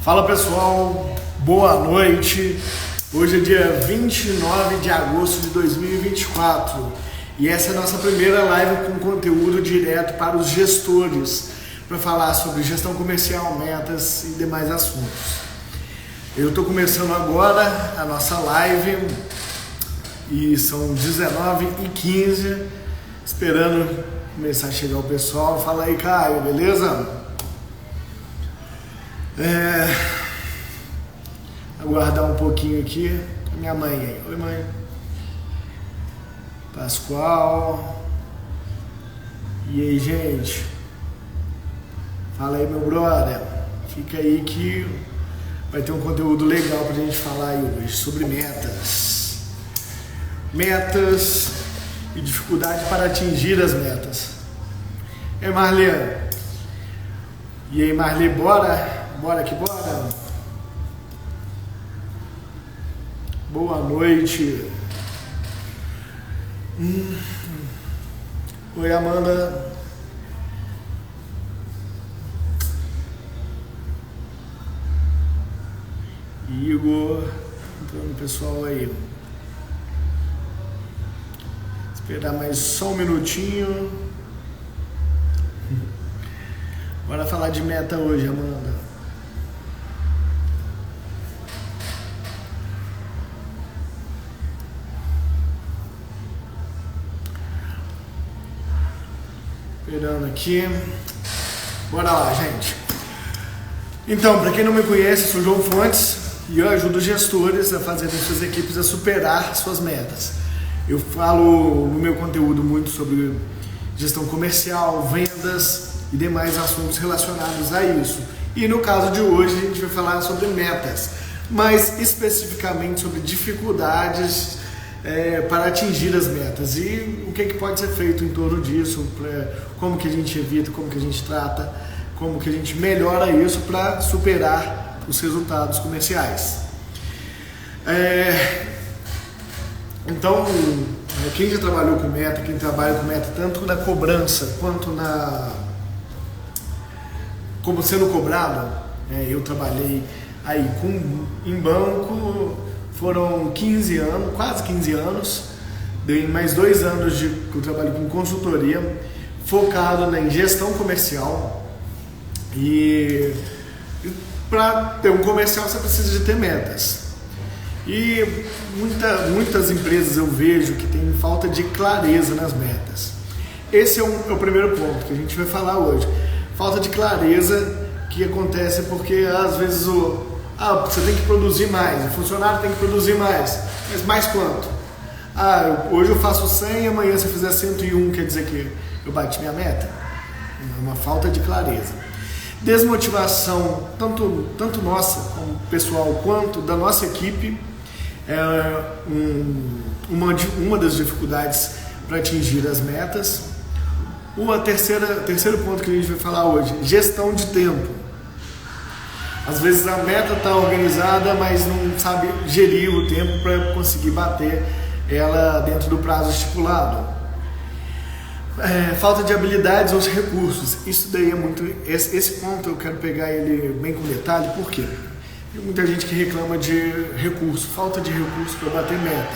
Fala pessoal, boa noite. Hoje é dia 29 de agosto de 2024 e essa é a nossa primeira live com conteúdo direto para os gestores para falar sobre gestão comercial, metas e demais assuntos. Eu estou começando agora a nossa live e são 19h15, esperando começar a chegar o pessoal. Fala aí, Caio, beleza? Aguardar um pouquinho aqui. Minha mãe aí. Oi, mãe. Pascoal. E aí, gente? Fala aí, meu brother. Fica aí que vai ter um conteúdo legal pra gente falar aí hoje sobre metas. Metas e dificuldade para atingir as metas. Marlê. E aí, Marlê, bora? Bora que bora? Boa noite. Oi, Amanda. Igor. Entrando o pessoal aí. Esperar mais só um minutinho. Bora falar de meta hoje, Amanda. Esperando aqui. Bora lá, gente. Então, para quem não me conhece, eu sou o João Fontes e eu ajudo gestores a fazerem suas equipes a superar suas metas. Eu falo no meu conteúdo muito sobre gestão comercial, vendas e demais assuntos relacionados a isso. E no caso de hoje a gente vai falar sobre metas, mas especificamente sobre dificuldades para atingir as metas e o que pode ser feito em torno disso, como que a gente evita, como que a gente trata, como que a gente melhora isso para superar os resultados comerciais. Então, quem já trabalhou com meta, quem trabalha com meta tanto na cobrança quanto como sendo cobrado, eu trabalhei aí em banco, foram 15 anos, quase 15 anos, dei mais 2 anos que eu trabalho com consultoria, focado em gestão comercial. E para ter um comercial você precisa de ter metas. E muitas empresas eu vejo que tem falta de clareza nas metas. Esse é o primeiro ponto que a gente vai falar hoje. Falta de clareza que acontece porque às vezes você tem que produzir mais, o funcionário tem que produzir mais, mas mais quanto? Hoje eu faço 100 e amanhã se eu fizer 101 quer dizer que eu bati minha meta? É uma falta de clareza. Desmotivação, tanto nossa como pessoal quanto da nossa equipe, é uma das dificuldades para atingir as metas. Terceiro ponto que a gente vai falar hoje, gestão de tempo. Às vezes a meta está organizada, mas não sabe gerir o tempo para conseguir bater ela dentro do prazo estipulado. Falta de habilidades ou recursos. Isso daí é muito... Esse ponto eu quero pegar ele bem com detalhe, por quê? Tem muita gente que reclama de recurso, falta de recurso para bater meta.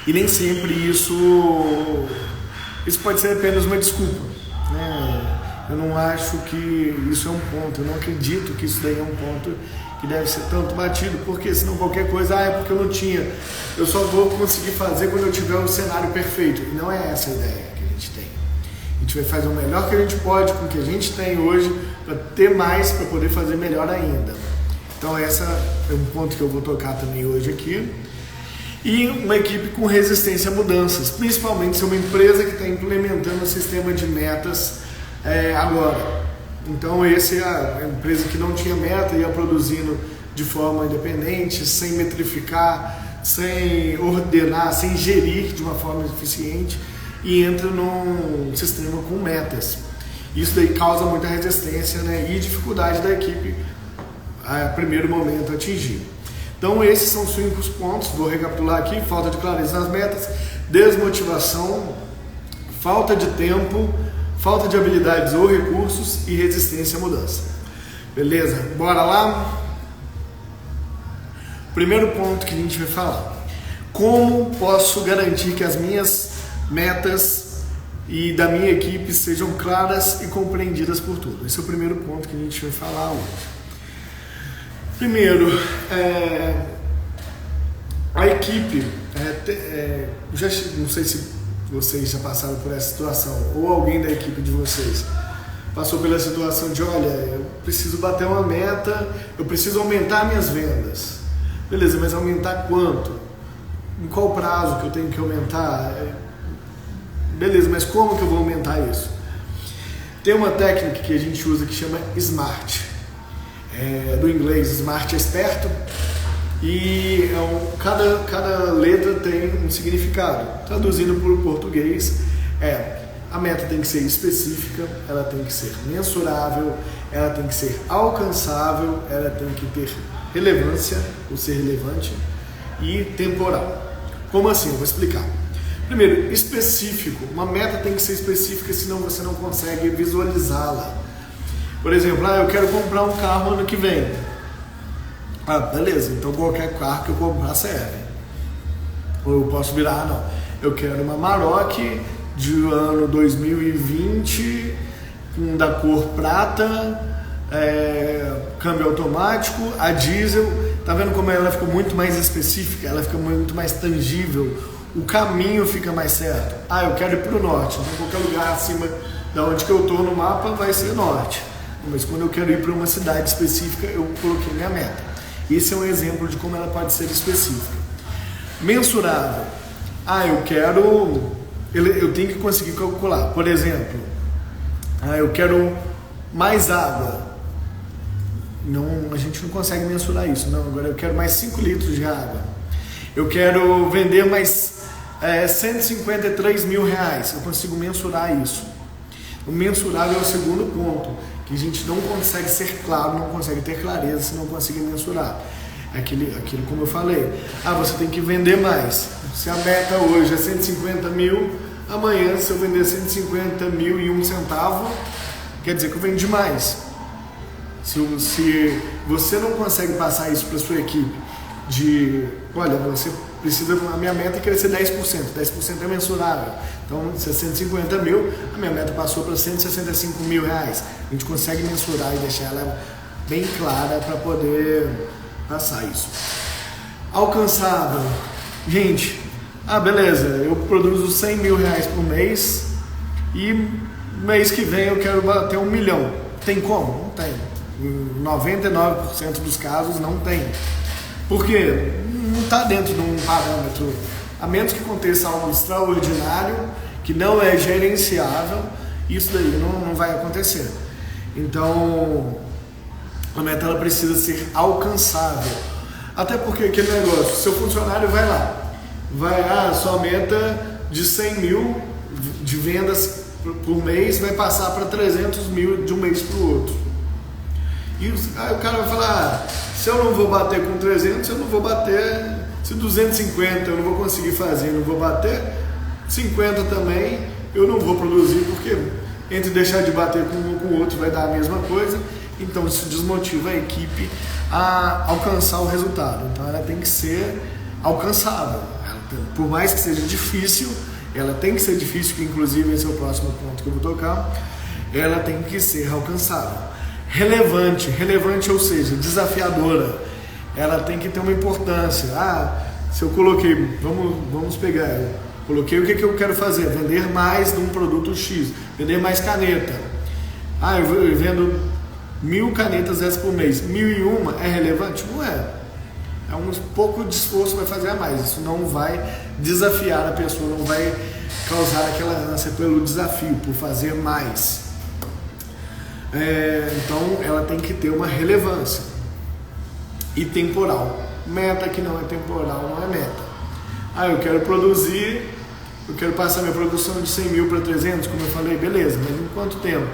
E nem sempre isso pode ser apenas uma desculpa, né? Eu não acho que isso é um ponto, eu não acredito que isso daí é um ponto que deve ser tanto batido, porque senão qualquer coisa, é porque eu não tinha, eu só vou conseguir fazer quando eu tiver o cenário perfeito. E não é essa a ideia que a gente tem. A gente vai fazer o melhor que a gente pode com o que a gente tem hoje, para ter mais, para poder fazer melhor ainda. Então esse é um ponto que eu vou tocar também hoje aqui. E uma equipe com resistência a mudanças, principalmente se é uma empresa que está implementando um sistema de metas agora. Então essa é a empresa que não tinha meta, ia produzindo de forma independente, sem metrificar, sem ordenar, sem gerir de uma forma eficiente e entra num sistema com metas. Isso daí causa muita resistência, né, e dificuldade da equipe a primeiro momento atingir. Então esses são os 5 pontos, vou recapitular aqui: falta de clareza nas metas, desmotivação, falta de tempo, falta de habilidades ou recursos e resistência à mudança. Beleza? Bora lá? Primeiro ponto que a gente vai falar: como posso garantir que as minhas metas e da minha equipe sejam claras e compreendidas por todos? Esse é o primeiro ponto que a gente vai falar hoje. Primeiro, a equipe, não sei se vocês já passaram por essa situação, ou alguém da equipe de vocês passou pela situação de, olha, eu preciso bater uma meta, eu preciso aumentar minhas vendas. Beleza, mas aumentar quanto? Em qual prazo que eu tenho que aumentar? Beleza, mas como que eu vou aumentar isso? Tem uma técnica que a gente usa que chama SMART. Do inglês, SMART é esperto. E cada letra tem um significado. Traduzindo para o português, a meta tem que ser específica, ela tem que ser mensurável, ela tem que ser alcançável, ela tem que ter relevância, ou ser relevante, e temporal. Como assim? Eu vou explicar. Primeiro, específico. Uma meta tem que ser específica, senão você não consegue visualizá-la. Por exemplo, eu quero comprar um carro ano que vem. Beleza, então qualquer carro que eu comprar serve. Ou eu posso virar, não, eu quero uma Maroc de ano 2020, da cor prata, câmbio automático, a diesel. Tá vendo como ela fica muito mais específica, ela fica muito mais tangível, o caminho fica mais certo. Eu quero ir para o norte, então qualquer lugar acima da onde que eu estou no mapa vai ser norte. Mas quando eu quero ir para uma cidade específica, eu coloquei minha meta. Esse é um exemplo de como ela pode ser específica. Mensurável. Eu tenho que conseguir calcular. Por exemplo, eu quero mais água. A gente não consegue mensurar isso. Não, agora eu quero mais 5 litros de água. Eu quero vender mais 153 mil reais. Eu consigo mensurar isso. O mensurável é o segundo ponto, que a gente não consegue ser claro, não consegue ter clareza se não conseguir mensurar. Aquilo como eu falei, você tem que vender mais. Se a meta hoje é 150 mil, amanhã se eu vender 150 mil e 1 centavo, quer dizer que eu vendi mais. Se você não consegue passar isso para a sua equipe, olha, você precisa, a minha meta é crescer 10%, 10% é mensurável. Então, se é 150 mil, a minha meta passou para 165 mil reais. A gente consegue mensurar e deixar ela bem clara para poder passar isso. Alcançável. Gente, beleza, eu produzo 100 mil reais por mês e mês que vem eu quero bater 1 milhão. Tem como? Não tem. Em 99% dos casos não tem. Por quê? Não está dentro de um parâmetro, a menos que aconteça algo extraordinário, que não é gerenciável, isso daí não vai acontecer. Então, a meta ela precisa ser alcançável. Até porque aquele negócio, seu funcionário sua meta de 100 mil de vendas por mês vai passar para 300 mil de um mês para o outro. E o cara vai falar, se eu não vou bater com 300, eu não vou bater, se 250 eu não vou conseguir fazer, eu não vou bater, 50 também eu não vou produzir, porque entre deixar de bater com um com o outro vai dar a mesma coisa, então isso desmotiva a equipe a alcançar o resultado. Então ela tem que ser alcançável, por mais que seja difícil, ela tem que ser difícil, que inclusive esse é o próximo ponto que eu vou tocar, ela tem que ser alcançável. Relevante, ou seja, desafiadora. Ela tem que ter uma importância. Se eu coloquei, vamos pegar, eu coloquei o que eu quero fazer, vender mais de um produto X, vender mais caneta. Eu vendo 1000 canetas essas por mês, 1001 é relevante? Não é. É um pouco de esforço vai fazer a mais. Isso não vai desafiar a pessoa, não vai causar aquela ânsia pelo desafio, por fazer mais. Então ela tem que ter uma relevância e temporal. Meta que não é temporal não é meta. Eu quero produzir, eu quero passar minha produção de 100 mil para 300, como eu falei, beleza, mas em quanto tempo?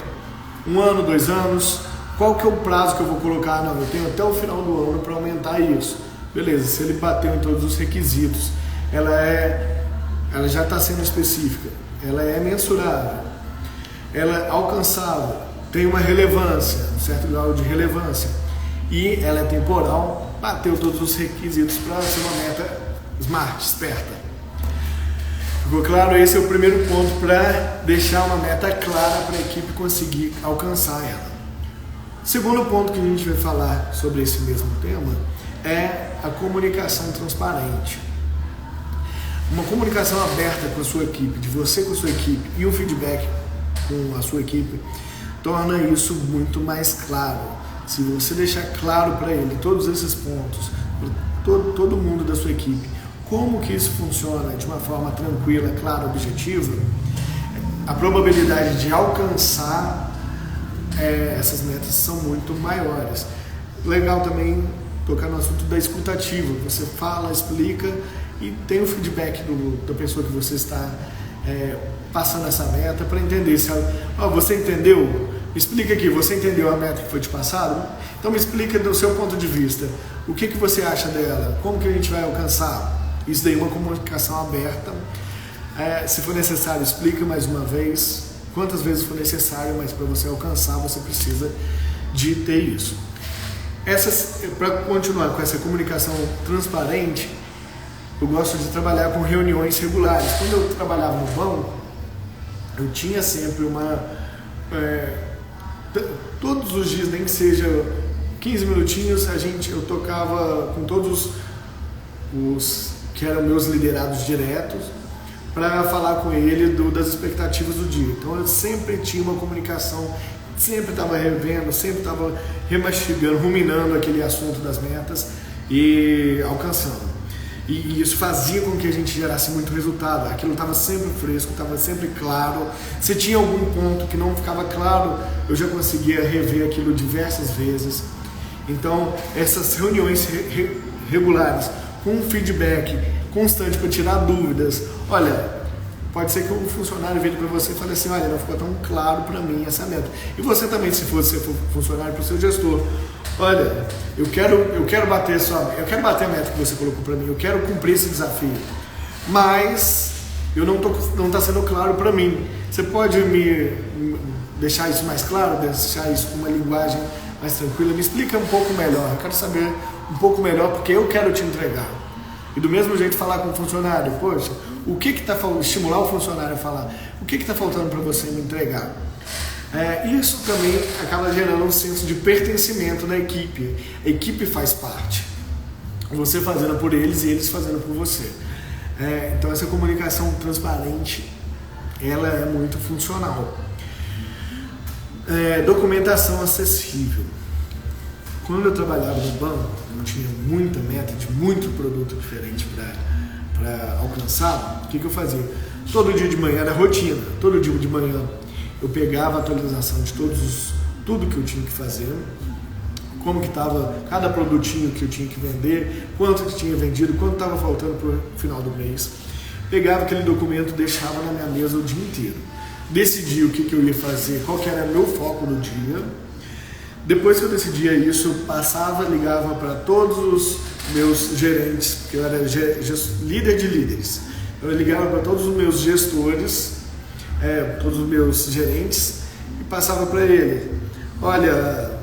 1 ano, 2 anos? Qual que é o prazo que eu vou colocar? Não, eu tenho até o final do ano para aumentar isso. Beleza, se ele bateu em todos os requisitos, ela já está sendo específica, ela é mensurável, ela é alcançável. tem uma relevância, um certo grau de relevância, e ela é temporal, bateu todos os requisitos para ser uma meta smart, esperta. Ficou claro? Esse é o primeiro ponto para deixar uma meta clara para a equipe conseguir alcançar ela. O segundo ponto que a gente vai falar sobre esse mesmo tema é a comunicação transparente. Uma comunicação aberta com a sua equipe, de você com a sua equipe, e um feedback com a sua equipe, torna isso muito mais claro. Se você deixar claro para ele todos esses pontos, todo mundo da sua equipe, como que isso funciona de uma forma tranquila, clara, objetiva, a probabilidade de alcançar essas metas são muito maiores. Legal também tocar no assunto da escutativa. Você fala, explica e tem o feedback da pessoa que você está passando essa meta para entender se você entendeu? Explica aqui, você entendeu a meta que foi te passada? Então me explica do seu ponto de vista. O que você acha dela? Como que a gente vai alcançar? Isso daí é uma comunicação aberta. Se for necessário, explica mais uma vez. Quantas vezes for necessário, mas para você alcançar, você precisa de ter isso. Para continuar com essa comunicação transparente, eu gosto de trabalhar com reuniões regulares. Quando eu trabalhava no banco, eu tinha sempre todos os dias, nem que seja 15 minutinhos, eu tocava com todos os que eram meus liderados diretos, para falar com ele das expectativas do dia. Então eu sempre tinha uma comunicação, sempre estava revendo, sempre estava remastigando, ruminando aquele assunto das metas e alcançando. E isso fazia com que a gente gerasse muito resultado. Aquilo estava sempre fresco, estava sempre claro. Se tinha algum ponto que não ficava claro, eu já conseguia rever aquilo diversas vezes. Então essas reuniões regulares, com um feedback constante para tirar dúvidas. Olha, pode ser que o funcionário venha para você e fale assim, olha, não ficou tão claro para mim essa meta. E você também, se for funcionário, para o seu gestor, olha, eu quero bater a meta que você colocou para mim, eu quero cumprir esse desafio, mas não está sendo claro para mim. Você pode me deixar isso mais claro, deixar isso com uma linguagem mais tranquila? Me explica um pouco melhor, eu quero saber um pouco melhor porque eu quero te entregar. E do mesmo jeito falar com o funcionário, poxa, o que está faltando? Estimular o funcionário a falar, o que está faltando para você me entregar? Isso também acaba gerando um senso de pertencimento na equipe. A equipe faz parte, você fazendo por eles e eles fazendo por você. Então essa comunicação transparente, ela é muito funcional. Documentação acessível. Quando eu trabalhava no banco, eu tinha muita meta de muito produto diferente para alcançar. O que eu fazia? Todo dia de manhã era rotina. Todo dia de manhã eu pegava a atualização de tudo que eu tinha que fazer, como que estava cada produtinho que eu tinha que vender, quanto que tinha vendido, quanto estava faltando para o final do mês. Pegava aquele documento, deixava na minha mesa o dia inteiro. Decidia o que eu ia fazer, qual que era o meu foco do dia. Depois que eu decidia isso, eu passava, ligava para todos os meus gerentes, porque eu era líder de líderes. Eu ligava para todos os meus gestores, todos os meus gerentes, e passava para ele, olha,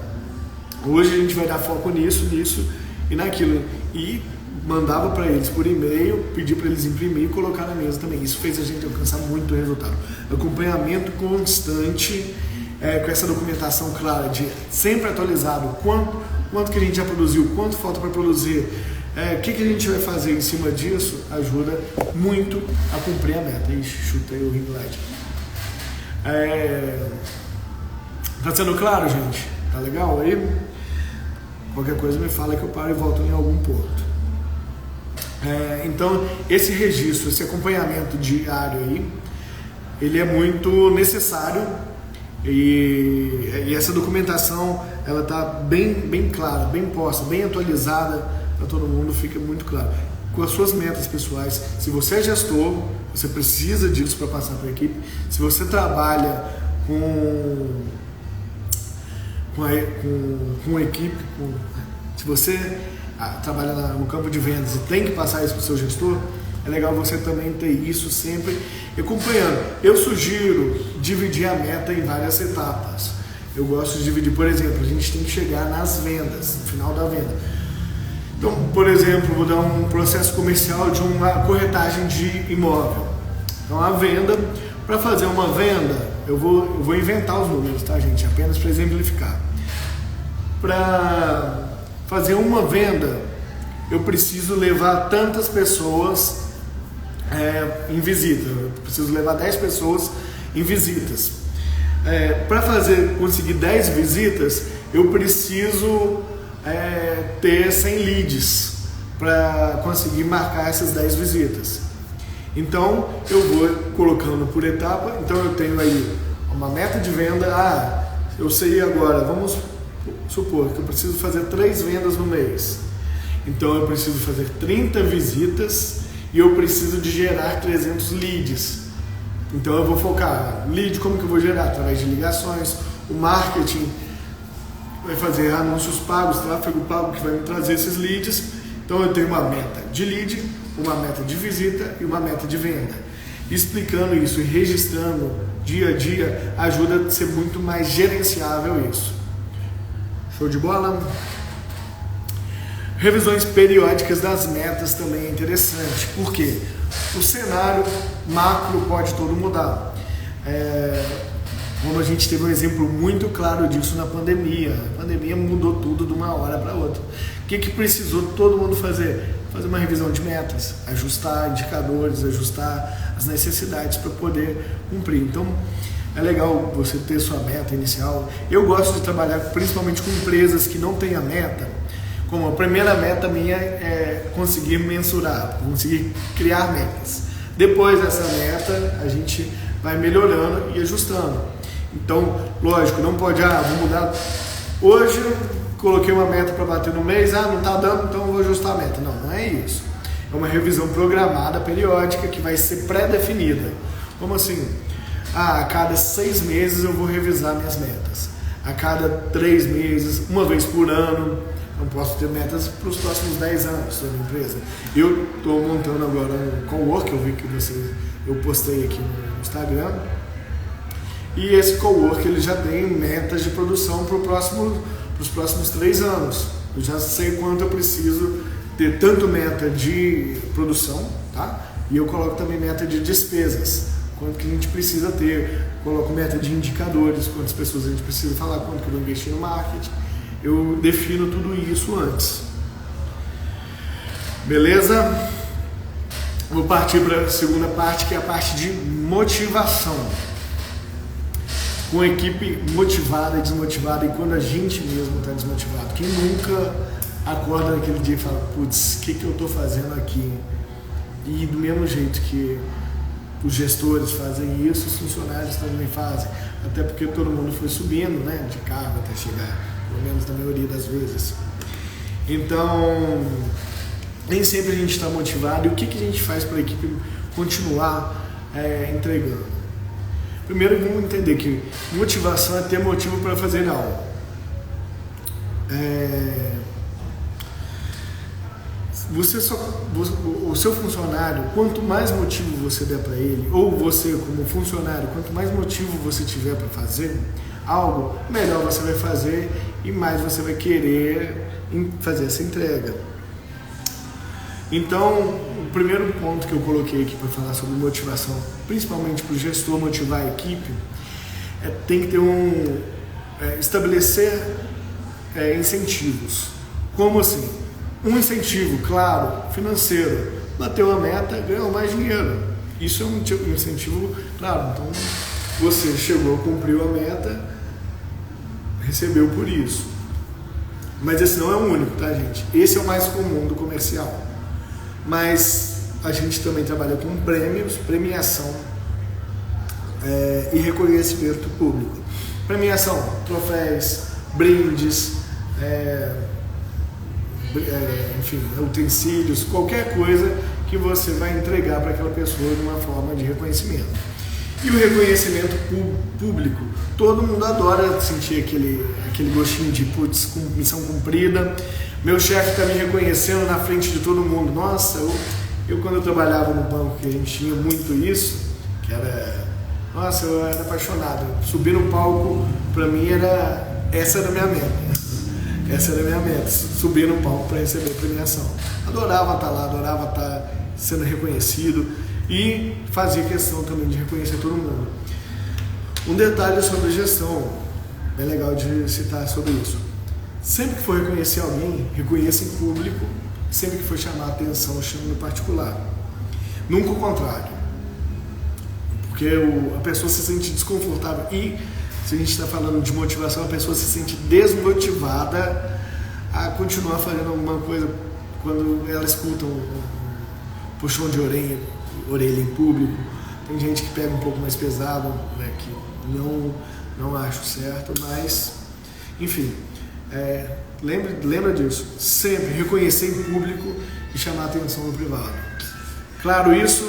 hoje a gente vai dar foco nisso e naquilo. E mandava para eles por e-mail, pedir para eles imprimir e colocar na mesa também. Isso fez a gente alcançar muito resultado. Acompanhamento constante, com essa documentação clara, de sempre atualizado, quanto que a gente já produziu, quanto falta para produzir, o que a gente vai fazer em cima disso, ajuda muito a cumprir a meta. Ixi, chutei o ring light. Tá sendo claro, gente? Tá legal aí? Qualquer coisa me fala que eu paro e volto em algum ponto. Então, esse registro, esse acompanhamento diário aí, ele é muito necessário. E essa documentação, ela está bem clara, bem posta, bem atualizada para todo mundo, fica muito claro. Com as suas metas pessoais, se você é gestor, você precisa disso para passar para a equipe. Se você trabalha com a equipe, se você trabalha no campo de vendas e tem que passar isso para o seu gestor, é legal você também ter isso sempre acompanhando. Eu sugiro dividir a meta em várias etapas. Eu gosto de dividir, por exemplo, a gente tem que chegar nas vendas, no final da venda. Então, por exemplo, vou dar um processo comercial de uma corretagem de imóvel. Então, a venda, para fazer uma venda, eu vou inventar os números, tá, gente? Apenas para exemplificar. Para fazer uma venda, eu preciso levar tantas pessoas em visita. Eu preciso levar 10 pessoas em visitas. Para conseguir 10 visitas, eu preciso ter 100 leads para conseguir marcar essas 10 visitas. Então eu vou colocando por etapa. Então eu tenho aí uma meta de venda. Eu sei agora, vamos supor que eu preciso fazer 3 vendas no mês. Então eu preciso fazer 30 visitas e eu preciso de gerar 300 leads. Então eu vou focar lead, como que eu vou gerar? Através de ligações. O marketing vai fazer anúncios pagos, tráfego pago, que vai me trazer esses leads. Então eu tenho uma meta de lead, uma meta de visita e uma meta de venda. Explicando isso e registrando dia a dia ajuda a ser muito mais gerenciável isso. Show de bola? Revisões periódicas das metas também é interessante. Por quê? O cenário macro pode todo mudar. Como a gente teve um exemplo muito claro disso na pandemia. A pandemia mudou tudo de uma hora para outra. O que precisou todo mundo fazer? Fazer uma revisão de metas, ajustar indicadores, ajustar as necessidades para poder cumprir. Então, é legal você ter sua meta inicial. Eu gosto de trabalhar principalmente com empresas que não têm a meta. Como a primeira meta minha é conseguir mensurar, conseguir criar metas. Depois dessa meta, a gente vai melhorando e ajustando. Então, lógico, não pode, vou mudar. Hoje eu coloquei uma meta para bater no mês, não está dando, então eu vou ajustar a meta. Não é isso. É uma revisão programada, periódica, que vai ser pré-definida. Como assim? A cada 6 meses eu vou revisar minhas metas. A cada 3 meses, uma vez por ano. Não posso ter metas para os próximos 10 anos da minha empresa. Eu estou montando agora um cowork, eu vi que eu postei aqui no Instagram. E esse cowork ele já tem metas de produção para os próximos 3 anos. Eu já sei quanto eu preciso ter, tanto meta de produção, tá? E eu coloco também meta de despesas. Quanto que a gente precisa ter. Coloco meta de indicadores, quantas pessoas a gente precisa falar, quanto que eu vou investir no marketing. Eu defino tudo isso antes. Beleza? Vou partir para a segunda parte, que é a parte de motivação. Com a equipe motivada e desmotivada, e quando a gente mesmo está desmotivado. Quem nunca acorda naquele dia e fala, putz, o que eu estou fazendo aqui? E do mesmo jeito que os gestores fazem isso, os funcionários também fazem. Até porque todo mundo foi subindo, né, de cargo até chegar. Pelo menos na maioria das vezes. Então, nem sempre a gente está motivado. E o que a gente faz para a equipe continuar entregando? Primeiro, vamos entender que motivação é ter motivo para fazer algo. O seu funcionário, quanto mais motivo você der para ele, ou você como funcionário, quanto mais motivo você tiver para fazer algo, melhor você vai fazer e mais você vai querer fazer essa entrega. Então, o primeiro ponto que eu coloquei aqui para falar sobre motivação, principalmente para o gestor motivar a equipe, tem que ter estabelecer incentivos. Como assim? Um incentivo, claro, financeiro. Bateu a meta, ganhou mais dinheiro. Isso é um incentivo, claro. Então, você chegou, cumpriu a meta, recebeu por isso. Mas esse não é o único, tá, gente? Esse é o mais comum do comercial. Mas a gente também trabalha com prêmios, premiação e reconhecimento público. Premiação, troféus, brindes, enfim, utensílios, qualquer coisa que você vai entregar para aquela pessoa de uma forma de reconhecimento. E o reconhecimento público, todo mundo adora sentir aquele gostinho de putz, missão cumprida. Meu chefe está me reconhecendo na frente de todo mundo. Nossa, eu quando eu trabalhava no banco, que a gente tinha muito isso, nossa, eu era apaixonado. Subir no palco para mim essa era a minha meta. Essa era a minha meta, subir no palco para receber a premiação. Adorava estar lá, adorava estar sendo reconhecido e fazia questão também de reconhecer todo mundo. Um detalhe sobre gestão, é legal de citar sobre isso. Sempre que for reconhecer alguém, reconheça em público, sempre que for chamar a atenção, chame no particular. Nunca o contrário. Porque a pessoa se sente desconfortável e, se a gente está falando de motivação, a pessoa se sente desmotivada a continuar fazendo alguma coisa quando ela escuta um puxão de orelha em público. Tem gente que pega um pouco mais pesado, né, que não acho certo, mas, enfim, lembra disso. Sempre reconhecer em público e chamar a atenção no privado. Claro, isso,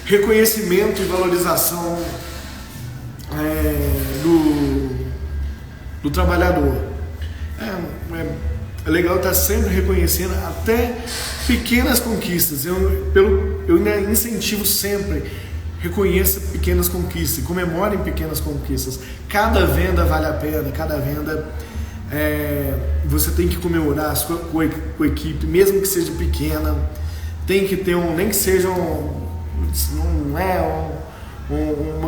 reconhecimento e valorização do trabalhador. É legal estar sempre reconhecendo até pequenas conquistas. Eu ainda incentivo sempre, reconheça pequenas conquistas, comemorem pequenas conquistas. Cada venda vale a pena, cada venda você tem que comemorar com a equipe, mesmo que seja pequena. Tem que ter nem que seja uma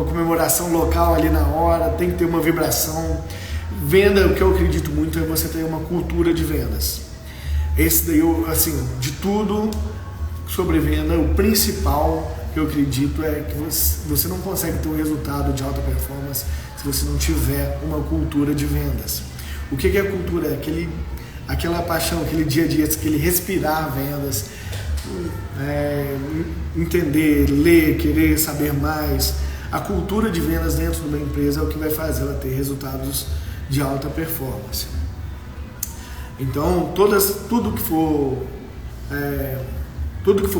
comemoração local ali na hora, tem que ter uma vibração. Venda, o que eu acredito muito é você ter uma cultura de vendas. Esse daí, assim, de tudo sobre venda, o principal que eu acredito é que você não consegue ter um resultado de alta performance se você não tiver uma cultura de vendas. O que é a cultura? É aquela paixão, aquele dia a dia, aquele respirar vendas, entender, ler, querer saber mais. A cultura de vendas dentro de uma empresa é o que vai fazer ela ter resultados de alta performance. Então, tudo que for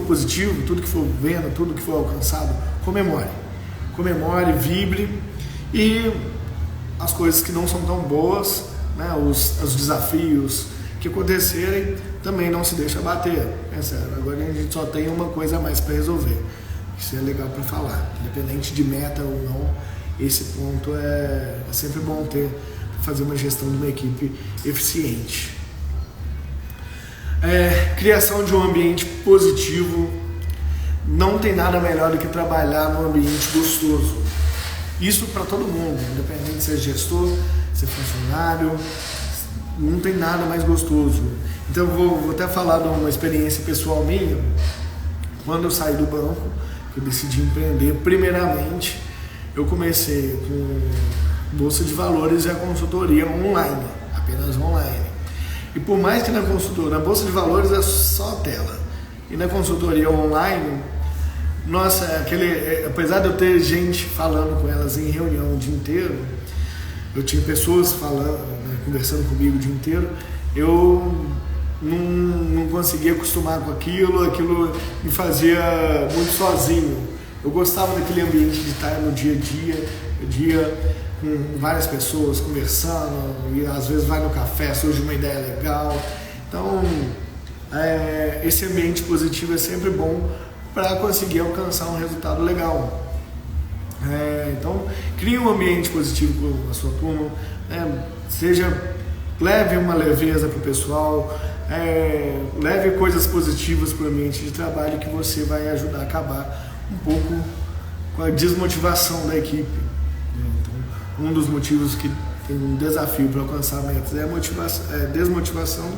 positivo, tudo que for venda, tudo que for alcançado, comemore, vibre, e as coisas que não são tão boas, né, os desafios que acontecerem, também não se deixa abater. É sério, agora a gente só tem uma coisa a mais para resolver. Isso é legal para falar, independente de meta ou não. Esse ponto é sempre bom ter, para fazer uma gestão de uma equipe eficiente. Criação de um ambiente positivo. Não tem nada melhor do que trabalhar num ambiente gostoso. Isso para todo mundo, independente de ser gestor, ser funcionário, não tem nada mais gostoso. Então vou até falar de uma experiência pessoal minha. Quando eu saí do banco, eu decidi empreender, primeiramente eu comecei com bolsa de valores e a consultoria online, apenas online. E por mais que na bolsa de valores é só tela, e na consultoria online, nossa, apesar de eu ter gente falando com elas em reunião o dia inteiro, eu tinha pessoas falando, né, conversando comigo o dia inteiro, eu não conseguia acostumar com aquilo me fazia muito sozinho. Eu gostava daquele ambiente de estar no dia a dia com várias pessoas conversando, e às vezes vai no café, surge uma ideia legal. Então, esse ambiente positivo é sempre bom para conseguir alcançar um resultado legal. Então, crie um ambiente positivo com a sua turma, leve uma leveza para o pessoal, leve coisas positivas para o ambiente de trabalho, que você vai ajudar a acabar um pouco com a desmotivação da equipe. Então, um dos motivos que tem um desafio para alcançar metas é a desmotivação,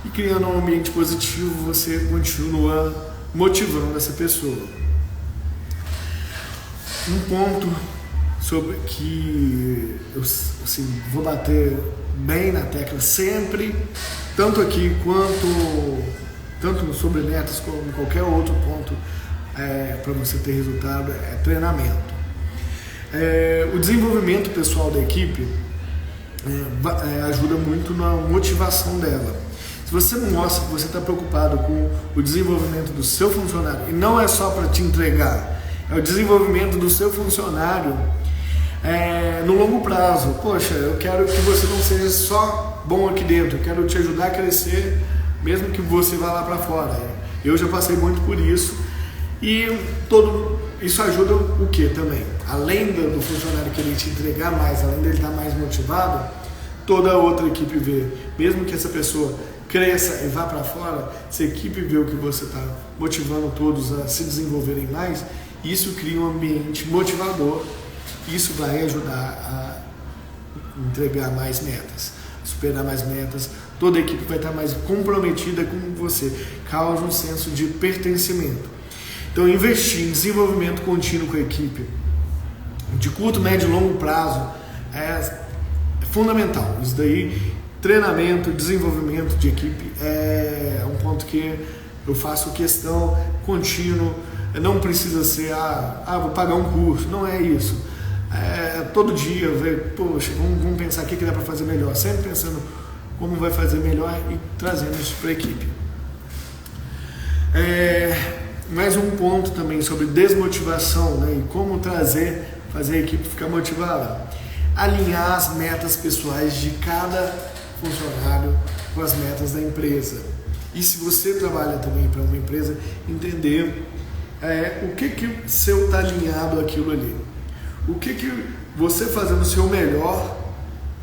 e criando um ambiente positivo você continua motivando essa pessoa. Um ponto sobre que eu vou bater bem na tecla sempre, tanto aqui tanto sobre metas como em qualquer outro ponto, para você ter resultado, é treinamento. O desenvolvimento pessoal da equipe ajuda muito na motivação dela. Se você mostra que você está preocupado com o desenvolvimento do seu funcionário, e não é só para te entregar, é o desenvolvimento do seu funcionário no longo prazo. Poxa, eu quero que você não seja só bom aqui dentro, eu quero te ajudar a crescer, mesmo que você vá lá para fora. Eu já passei muito por isso, e isso ajuda o que também? além do funcionário querer te entregar mais, além dele estar mais motivado, toda a outra equipe vê. Mesmo que essa pessoa cresça e vá para fora, se a equipe vê o que você está motivando todos a se desenvolverem mais, isso cria um ambiente motivador. Isso vai ajudar a entregar mais metas, superar mais metas. Toda a equipe vai estar mais comprometida com você, causa um senso de pertencimento. Então, investir em desenvolvimento contínuo com a equipe, de curto, médio e longo prazo, é fundamental. Isso daí, treinamento, desenvolvimento de equipe é um ponto que eu faço questão contínuo. Não precisa ser, vou pagar um curso, não é isso. Todo dia, poxa, vamos pensar o que dá para fazer melhor, sempre pensando como vai fazer melhor e trazendo isso para a equipe. Mais um ponto também sobre desmotivação, né, e como fazer a equipe ficar motivada. Alinhar as metas pessoais de cada funcionário com as metas da empresa. E se você trabalha também para uma empresa, entender o que seu está alinhado àquilo ali. O que você fazendo o seu melhor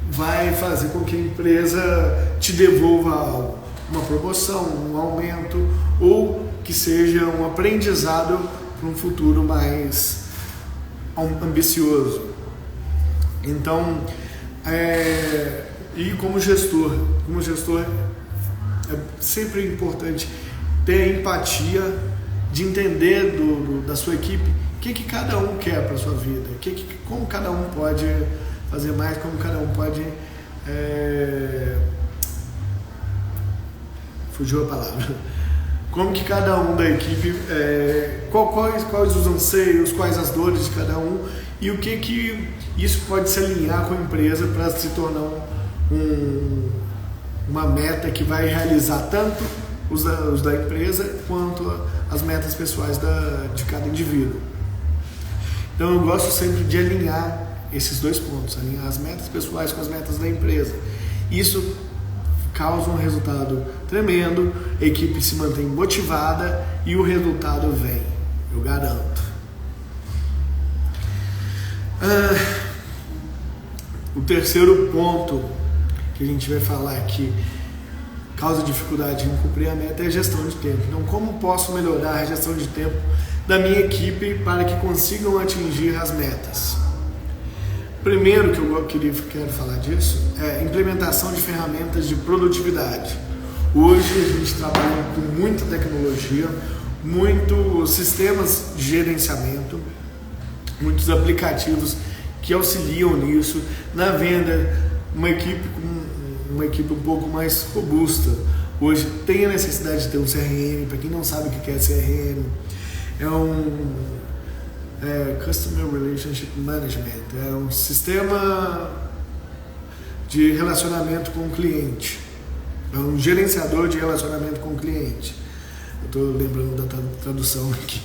vai fazer com que a empresa te devolva algo, uma promoção, um aumento, ou que seja um aprendizado para um futuro mais ambicioso. Então, e como gestor é sempre importante ter a empatia de entender da sua equipe o que cada um quer para a sua vida, como cada um pode fazer mais, como cada um pode... fugiu a palavra. Como que cada um da equipe, quais os anseios, quais as dores de cada um, e o que isso pode se alinhar com a empresa para se tornar uma meta que vai realizar tanto os da empresa quanto as metas pessoais de cada indivíduo. Então eu gosto sempre de alinhar esses dois pontos, alinhar as metas pessoais com as metas da empresa. Isso causa um resultado tremendo, a equipe se mantém motivada e o resultado vem, eu garanto. O terceiro ponto que a gente vai falar aqui, causa dificuldade em cumprir a meta, é a gestão de tempo. Então, como posso melhorar a gestão de tempo da minha equipe para que consigam atingir as metas? Primeiro que eu quero falar disso é implementação de ferramentas de produtividade. Hoje a gente trabalha com muita tecnologia, muitos sistemas de gerenciamento, muitos aplicativos que auxiliam nisso. Na venda, uma equipe um pouco mais robusta hoje tem a necessidade de ter um CRM. Para quem não sabe o que é CRM, Customer Relationship Management, é um sistema de relacionamento com o cliente, é um gerenciador de relacionamento com o cliente. Eu estou lembrando da tradução aqui.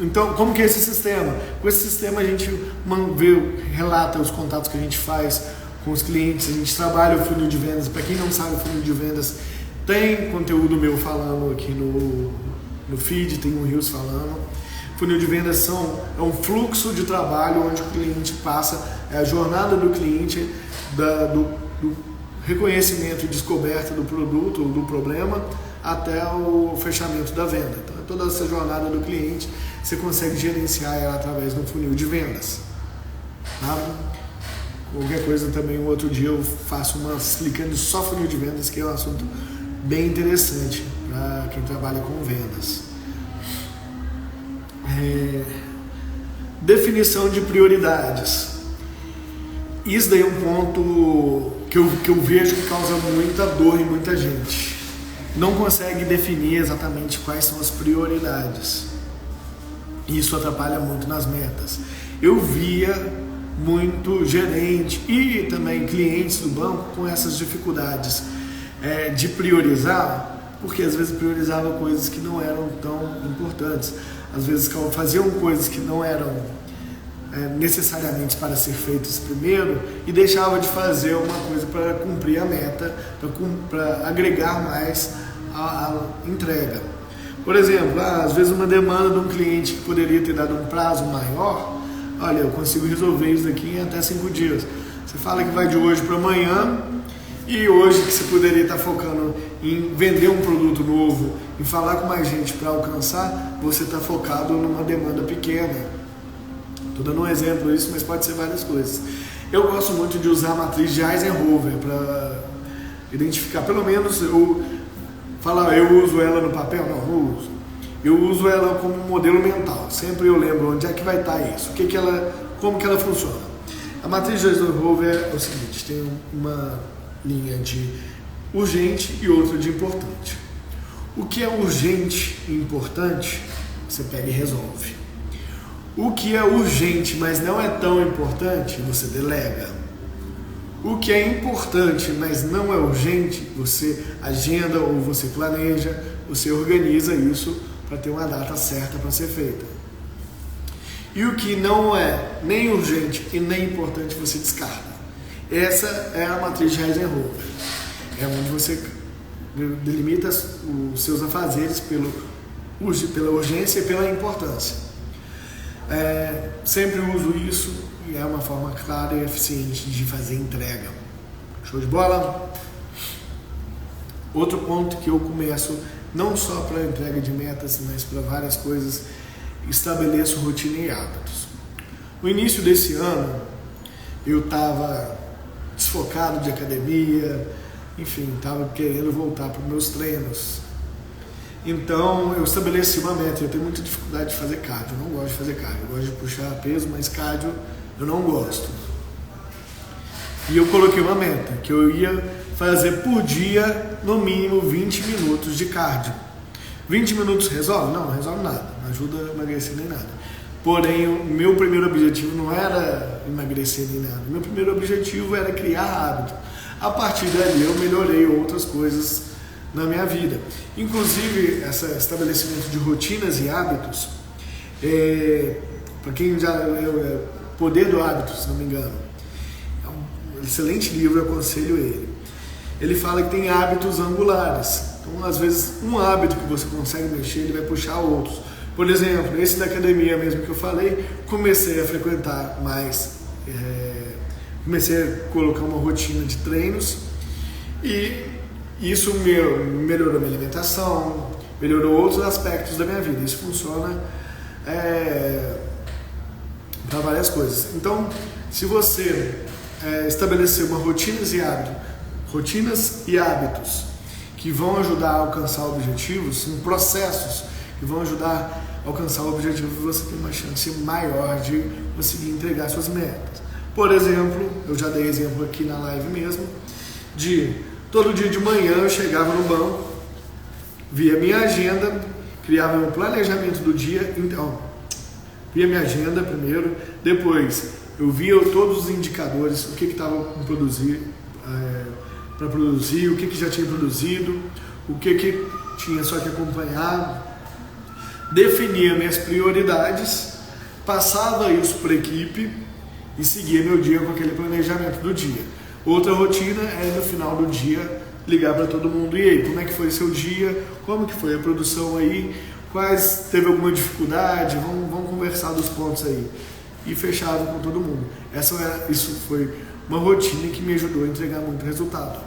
Então, como que é esse sistema? Com esse sistema a gente relata os contatos que a gente faz com os clientes, a gente trabalha o funil de vendas. Para quem não sabe, o funil de vendas tem conteúdo meu falando aqui no feed, tem um Reels falando. Funil de vendas é um fluxo de trabalho onde o cliente passa, a jornada do cliente, do reconhecimento e descoberta do produto ou do problema até o fechamento da venda. Então, toda essa jornada do cliente você consegue gerenciar ela através do funil de vendas. Tá? Qualquer coisa também, um outro dia eu faço explicando só funil de vendas, que é um assunto bem interessante para quem trabalha com vendas. Definição de prioridades. Isso daí é um ponto que eu vejo que causa muita dor em muita gente. Não consegue definir exatamente quais são as prioridades. Isso atrapalha muito nas metas. Eu via muito gerente e também clientes do banco com essas dificuldades de priorizar, porque às vezes priorizava coisas que não eram tão importantes, às vezes faziam coisas que não eram necessariamente para ser feitas primeiro e deixava de fazer uma coisa para cumprir a meta, para agregar mais a entrega. Por exemplo, às vezes uma demanda de um cliente que poderia ter dado um prazo maior, olha, eu consigo resolver isso daqui em até 5 dias. Você fala que vai de hoje para amanhã, e hoje que você poderia estar focando em vender um produto novo, em falar com mais gente para alcançar, você está focado numa demanda pequena. Estou dando um exemplo disso, mas pode ser várias coisas. Eu gosto muito de usar a matriz de Eisenhower para identificar, pelo menos eu uso ela no papel? Não uso. Eu uso ela como modelo mental. Sempre eu lembro onde é que vai estar isso, como que ela funciona. A matriz de Eisenhower é o seguinte, tem uma linha de urgente e outra de importante. O que é urgente e importante, você pega e resolve. O que é urgente, mas não é tão importante, você delega. O que é importante, mas não é urgente, você agenda ou você planeja, você organiza isso para ter uma data certa para ser feita. E o que não é nem urgente e nem importante, você descarta. Essa é a matriz de Eisenhower. É onde você delimita os seus afazeres pela urgência e pela importância. Sempre uso isso e é uma forma clara e eficiente de fazer entrega. Show de bola? Outro ponto que eu começo, não só para a entrega de metas, mas para várias coisas, estabeleço rotina e hábitos. No início desse ano, eu estava desfocado de academia, enfim, estava querendo voltar para os meus treinos. Então eu estabeleci uma meta. Eu tenho muita dificuldade de fazer cardio, eu não gosto de fazer cardio, eu gosto de puxar peso, mas cardio eu não gosto. E eu coloquei uma meta, que eu ia fazer por dia no mínimo 20 minutos de cardio. 20 minutos resolve? Não resolve nada, não ajuda a emagrecer nem nada. Porém, o meu primeiro objetivo não era emagrecer nem nada, o meu primeiro objetivo era criar hábito. A partir dali eu melhorei outras coisas na minha vida. Inclusive, esse estabelecimento de rotinas e hábitos, para quem já leu Poder do Hábito, se não me engano, é um excelente livro, eu aconselho ele. Ele fala que tem hábitos angulares. Então, às vezes, um hábito que você consegue mexer, ele vai puxar outros. Por exemplo, esse da academia mesmo que eu falei, comecei a frequentar mais, comecei a colocar uma rotina de treinos e isso melhorou a minha alimentação, melhorou outros aspectos da minha vida. Isso funciona para várias coisas. Então, se você estabelecer rotinas e hábitos que vão ajudar a alcançar objetivos, são processos que vão ajudar a alcançar o objetivo, você tem uma chance maior de conseguir entregar suas metas. Por exemplo, eu já dei exemplo aqui na live mesmo, de todo dia de manhã eu chegava no banco, via minha agenda, criava meu planejamento do dia, então, via minha agenda primeiro, depois eu via todos os indicadores, o que estava para produzir, o que já tinha produzido, o que tinha só que acompanhar, definia minhas prioridades, passava isso para a equipe e seguia meu dia com aquele planejamento do dia. Outra rotina é no final do dia ligar para todo mundo, e aí, como é que foi seu dia, como que foi a produção aí, teve alguma dificuldade, vamos conversar dos pontos aí. E fechava com todo mundo. Isso foi uma rotina que me ajudou a entregar muito resultado.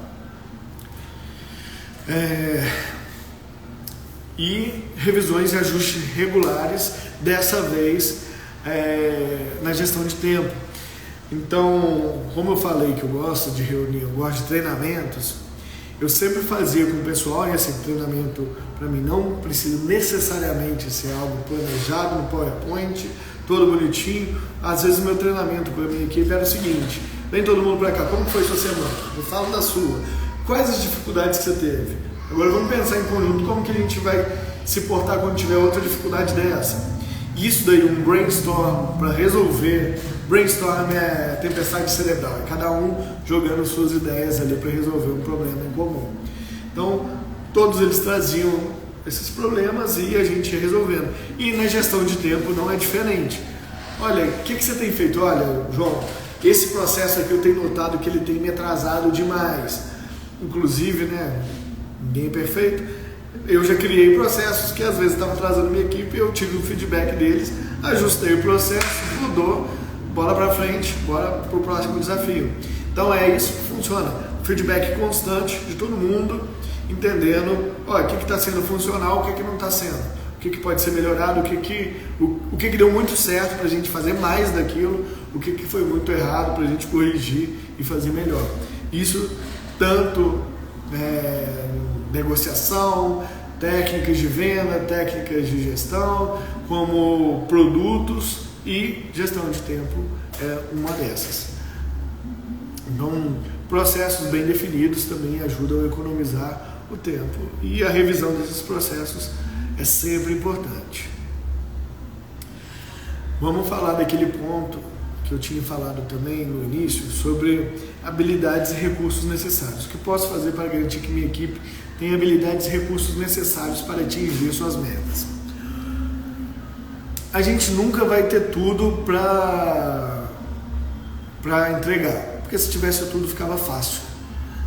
E revisões e ajustes regulares, dessa vez na gestão de tempo. Então, como eu falei que eu gosto de reunião, eu gosto de treinamentos, eu sempre fazia com o pessoal, e esse treinamento para mim não precisa necessariamente ser algo planejado no PowerPoint, todo bonitinho. Às vezes o meu treinamento para a minha equipe era o seguinte: vem todo mundo para cá, como foi sua semana? Me fala da sua. Quais as dificuldades que você teve? Agora vamos pensar em conjunto como que a gente vai se portar quando tiver outra dificuldade dessa. Isso daí, um brainstorm para resolver. Brainstorm é tempestade cerebral, é cada um jogando suas ideias ali para resolver um problema em comum. Então, todos eles traziam esses problemas e a gente ia resolvendo. E na gestão de tempo não é diferente. Olha, o que você tem feito? Olha, João, esse processo aqui eu tenho notado que ele tem me atrasado demais. Inclusive, né, ninguém é perfeito, eu já criei processos que às vezes estavam atrasando minha equipe, eu tive o feedback deles, ajustei o processo, mudou, bora para frente, bora para o próximo desafio. Então é isso que funciona, feedback constante de todo mundo, entendendo o que está sendo funcional, o que não está sendo, o que pode ser melhorado, o que deu muito certo para a gente fazer mais daquilo, o que foi muito errado para a gente corrigir e fazer melhor. Isso tanto negociação, técnicas de venda, técnicas de gestão, como produtos e gestão de tempo é uma dessas. Então, processos bem definidos também ajudam a economizar o tempo e a revisão desses processos é sempre importante. Vamos falar daquele ponto que eu tinha falado também no início sobre habilidades e recursos necessários. O que posso fazer para garantir que minha equipe tenha habilidades e recursos necessários para atingir suas metas? A gente nunca vai ter tudo para entregar, porque se tivesse tudo ficava fácil.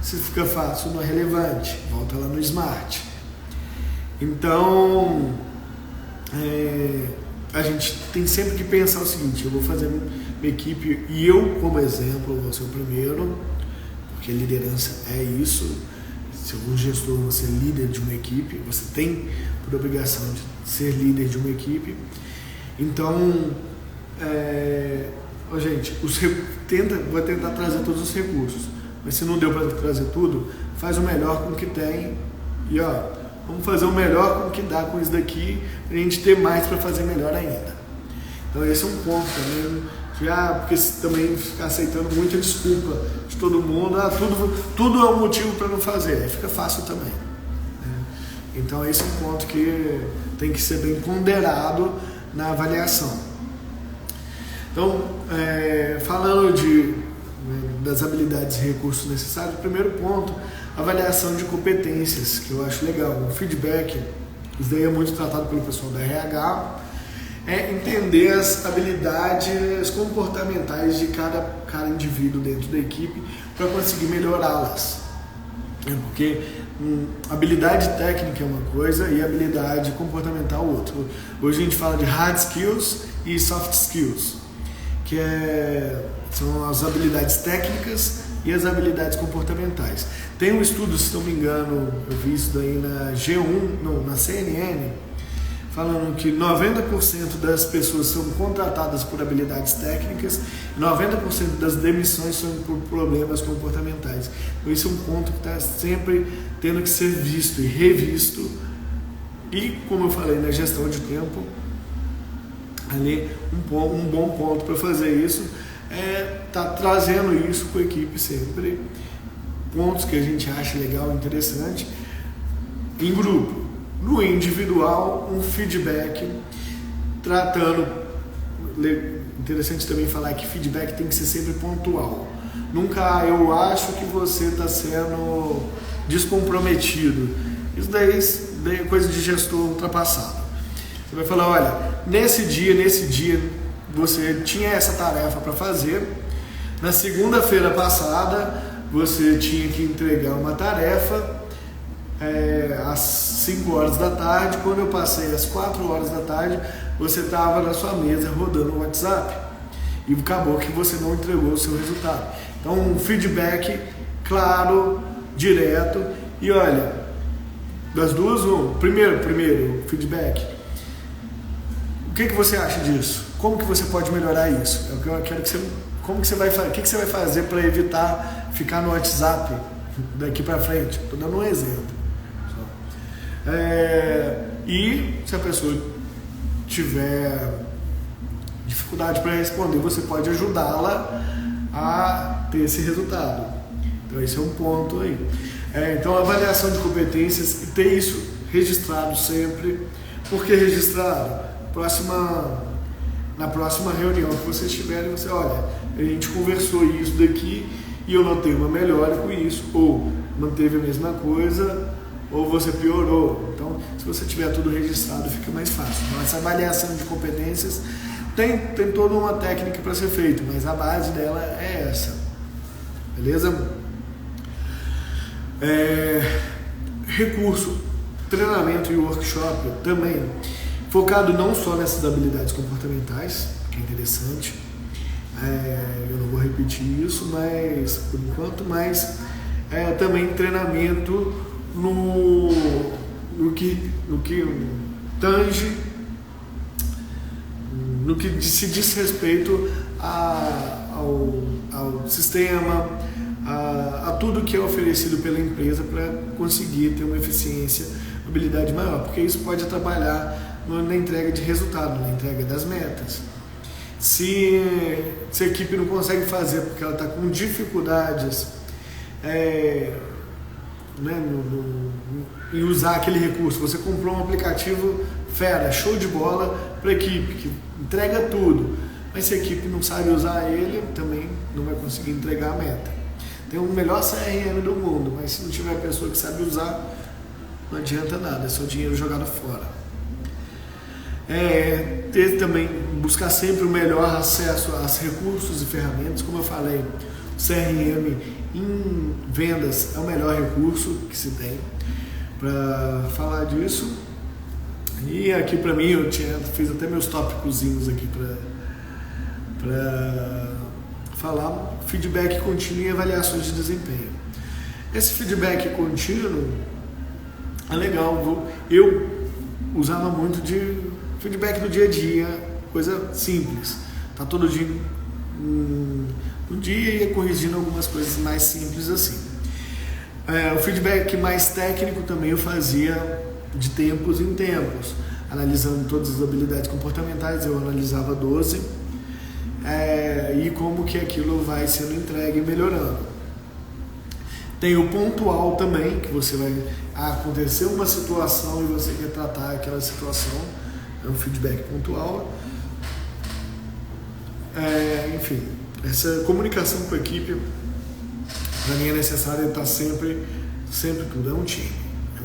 Se fica fácil não é relevante, volta lá no SMART. Então, a gente tem sempre que pensar o seguinte: eu vou fazer minha equipe e eu, como exemplo, vou ser o primeiro, porque liderança é isso. Se algum gestor, você é líder de uma equipe, você tem por obrigação de ser líder de uma equipe. Então, gente, vai tentar trazer todos os recursos, mas se não deu para trazer tudo, faz o melhor com o que tem e vamos fazer o melhor com o que dá com isso daqui, para a gente ter mais para fazer melhor ainda. Então esse é um ponto também, porque também ficar aceitando muita desculpa de todo mundo, tudo é um motivo para não fazer, aí fica fácil também, né? Então esse é um ponto que tem que ser bem ponderado na avaliação. Então, falando das habilidades e recursos necessários, o primeiro ponto, avaliação de competências, que eu acho legal. O feedback, isso daí é muito tratado pelo pessoal da RH, é entender as habilidades comportamentais de cada indivíduo dentro da equipe para conseguir melhorá-las. Porque habilidade técnica é uma coisa e habilidade comportamental outra. Hoje a gente fala de hard skills e soft skills, que são as habilidades técnicas e as habilidades comportamentais. Tem um estudo, se não me engano, eu vi isso daí na CNN, falando que 90% das pessoas são contratadas por habilidades técnicas e 90% das demissões são por problemas comportamentais. Então esse é um ponto que está sempre tendo que ser visto e revisto. E, como eu falei, na gestão de tempo, ali um bom ponto para fazer isso é estar trazendo isso com a equipe sempre, pontos que a gente acha legal, interessante, em grupo. No individual, um feedback tratando, interessante também falar que feedback tem que ser sempre pontual. Nunca eu acho que você está sendo descomprometido. Isso daí é coisa de gestor ultrapassado. Você vai falar, olha, nesse dia você tinha essa tarefa para fazer, na segunda-feira passada você tinha que entregar uma tarefa às 5 horas da tarde, quando eu passei às 4 horas da tarde, você estava na sua mesa rodando o WhatsApp e acabou que você não entregou o seu resultado. Então um feedback claro, direto, e olha, das duas, primeiro feedback, o que você acha disso? Como que você pode melhorar isso? Eu quero que você, o que você vai fazer para evitar ficar no WhatsApp daqui para frente? Estou dando um exemplo. E se a pessoa tiver dificuldade para responder, você pode ajudá-la a ter esse resultado. Então esse é um ponto aí. Então a avaliação de competências, e ter isso registrado sempre. Por que registrado? Na próxima reunião que vocês tiverem, você olha, a gente conversou isso daqui e eu notei uma melhora com isso, ou manteve a mesma coisa, ou você piorou. Então, se você tiver tudo registrado, fica mais fácil. Então, essa avaliação de competências tem toda uma técnica para ser feita, mas a base dela é essa. Beleza? Recurso. treinamento e workshop também focado não só nessas habilidades comportamentais, que é interessante, eu não vou repetir isso, mas por enquanto, mas também treinamento no que tange, no que se diz respeito ao sistema, a tudo que é oferecido pela empresa para conseguir ter uma eficiência, uma habilidade maior, porque isso pode atrapalhar na entrega de resultado, na entrega das metas. Se a equipe não consegue fazer porque ela está com dificuldades em usar aquele recurso, você comprou um aplicativo fera, show de bola para a equipe, que entrega tudo, mas se a equipe não sabe usar ele, também não vai conseguir entregar a meta. Tem o melhor CRM do mundo, mas se não tiver pessoa que sabe usar, não adianta nada, é só dinheiro jogado fora. Ter também, buscar sempre o melhor acesso a recursos e ferramentas, como eu falei, o CRM em vendas é o melhor recurso que se tem para falar disso. E aqui para mim, fiz até meus tópicozinhos aqui para falar feedback contínuo e avaliações de desempenho. Esse feedback contínuo é legal, eu usava muito de feedback do dia a dia, coisa simples, tá todo dia no dia e corrigindo algumas coisas mais simples assim. O feedback mais técnico também eu fazia de tempos em tempos, analisando todas as habilidades comportamentais, eu analisava 12 e como que aquilo vai sendo entregue e melhorando. Tem o pontual também, que você vai acontecer uma situação e você quer tratar aquela situação, é um feedback pontual. Enfim, essa comunicação com a equipe para mim é necessária, estar sempre tudo, é um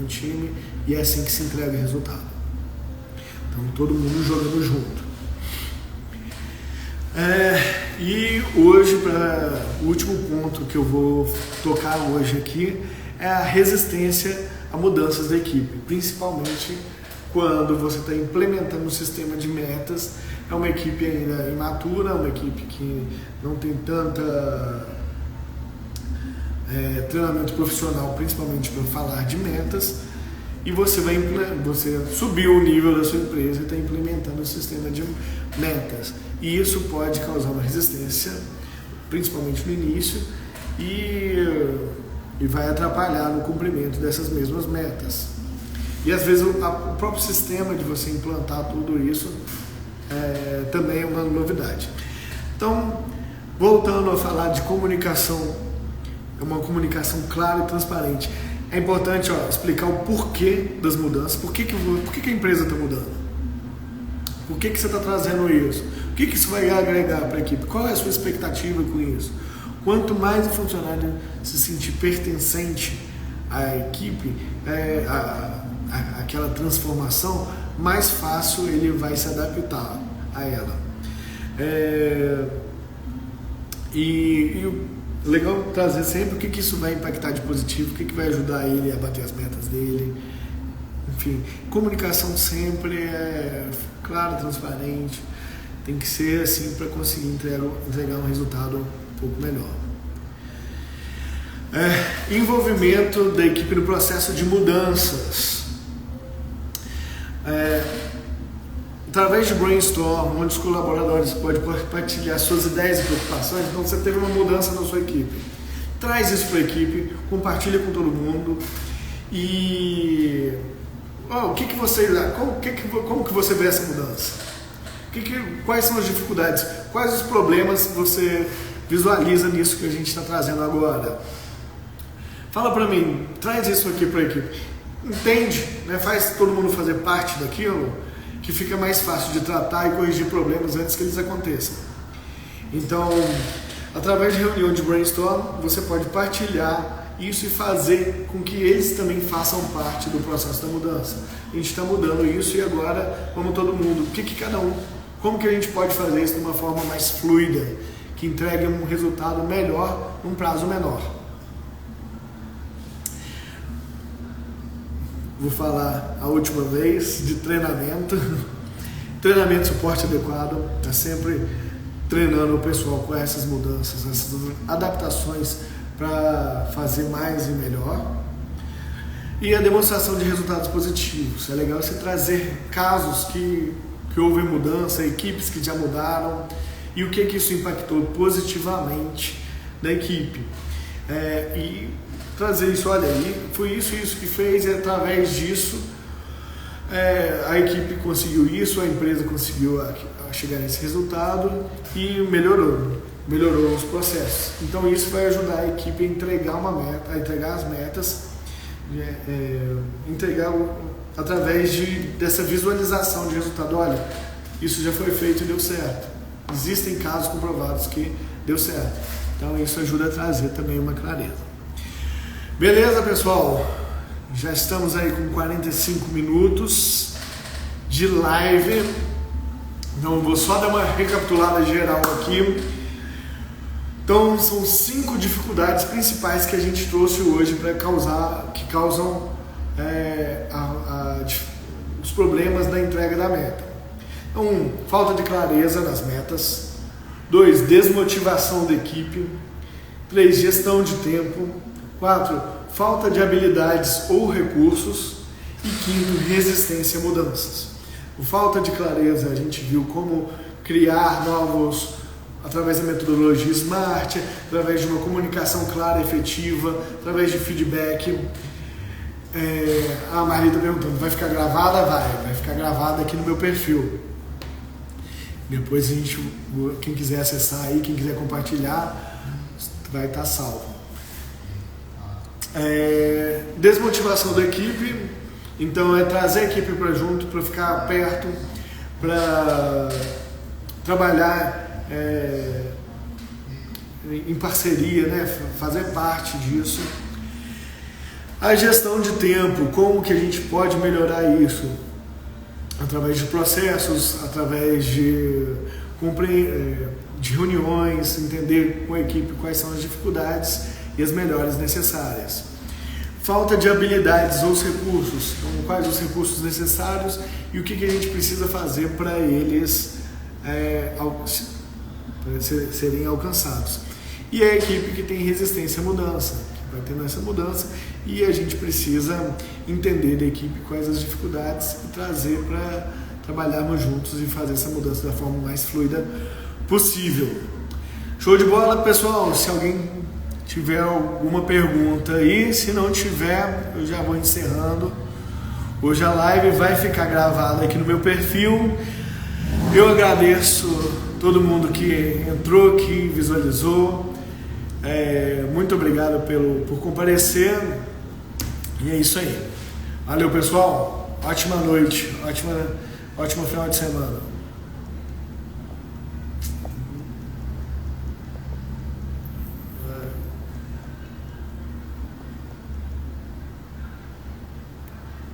time e é assim que se entrega resultado. Então todo mundo jogando junto. E hoje, para o último ponto que eu vou tocar hoje aqui, é a resistência a mudanças da equipe, principalmente quando você está implementando um sistema de metas. É uma equipe ainda imatura, uma equipe que não tem tanta treinamento profissional, principalmente para falar de metas, e você subiu o nível da sua empresa e está implementando um sistema de metas, e isso pode causar uma resistência, principalmente no início, e vai atrapalhar no cumprimento dessas mesmas metas. E às vezes o próprio sistema de você implantar tudo isso também é uma novidade. Então, voltando a falar de comunicação, é uma comunicação clara e transparente. É importante explicar o porquê das mudanças, por que a empresa está mudando, por que você está trazendo isso, o que isso vai agregar para a equipe, qual é a sua expectativa com isso. Quanto mais o funcionário se sentir pertencente à equipe, aquela transformação, mais fácil ele vai se adaptar a ela. E legal trazer sempre o que isso vai impactar de positivo, o que vai ajudar ele a bater as metas dele. Enfim, comunicação sempre é clara, transparente, tem que ser assim para conseguir entregar um resultado um pouco melhor. Envolvimento da equipe no processo de mudanças. Através de brainstorm, onde os colaboradores podem compartilhar suas ideias e preocupações. Então você teve uma mudança na sua equipe, traz isso para a equipe, compartilha com todo mundo e o que você, como que você vê essa mudança? Quais são as dificuldades? Quais os problemas você visualiza nisso que a gente está trazendo agora? Fala para mim, traz isso aqui para a equipe. Entende, né? Faz todo mundo fazer parte daquilo, que fica mais fácil de tratar e corrigir problemas antes que eles aconteçam. Então, através de reunião de brainstorm, você pode partilhar isso e fazer com que eles também façam parte do processo da mudança. A gente está mudando isso e agora, como todo mundo, como que a gente pode fazer isso de uma forma mais fluida, que entregue um resultado melhor num prazo menor. vou falar a última vez, de treinamento. Treinamento e suporte adequado, está sempre treinando o pessoal com essas mudanças, essas adaptações para fazer mais e melhor. E a demonstração de resultados positivos. É legal você trazer casos que houve mudança, equipes que já mudaram e o que isso impactou positivamente na equipe. E trazer isso, olha aí, foi isso que fez, e através disso a equipe conseguiu isso, a empresa conseguiu chegar nesse resultado e melhorou os processos. Então isso vai ajudar a equipe a entregar uma meta, a entregar as metas, entregar através dessa visualização de resultado. Olha, isso já foi feito e deu certo. Existem casos comprovados que deu certo. Então isso ajuda a trazer também uma clareza. Beleza, pessoal? Já estamos aí com 45 minutos de live. Então vou só dar uma recapitulada geral aqui. Então são 5 dificuldades principais que a gente trouxe hoje que causam os problemas da entrega da meta. Então, 1, falta de clareza nas metas. 2, desmotivação da equipe. 3, gestão de tempo. 4, falta de habilidades ou recursos. E 5, resistência a mudanças. O falta de clareza, a gente viu como criar novos, através da metodologia SMART, através de uma comunicação clara e efetiva, através de feedback. A Marita perguntando, vai ficar gravada? Vai ficar gravada aqui no meu perfil. Depois quem quiser acessar aí, quem quiser compartilhar, vai estar salvo. Desmotivação da equipe, então trazer a equipe para junto, para ficar perto, para trabalhar em parceria, né? Fazer parte disso. A gestão de tempo, como que a gente pode melhorar isso? Através de processos, através de reuniões, entender com a equipe quais são as dificuldades e as melhores necessárias. Falta de habilidades ou recursos, então, quais os recursos necessários e o que a gente precisa fazer para eles serem alcançados. E a equipe que tem resistência à mudança, que vai tendo essa mudança, e a gente precisa entender da equipe quais as dificuldades e trazer para trabalharmos juntos e fazer essa mudança da forma mais fluida possível. Show de bola, pessoal! Se alguém tiver alguma pergunta aí, se não tiver, eu já vou encerrando. Hoje a live vai ficar gravada aqui no meu perfil. Eu agradeço todo mundo que entrou, que visualizou. Muito obrigado por comparecer. E é isso aí. Valeu, pessoal. Ótima noite. Ótimo final de semana.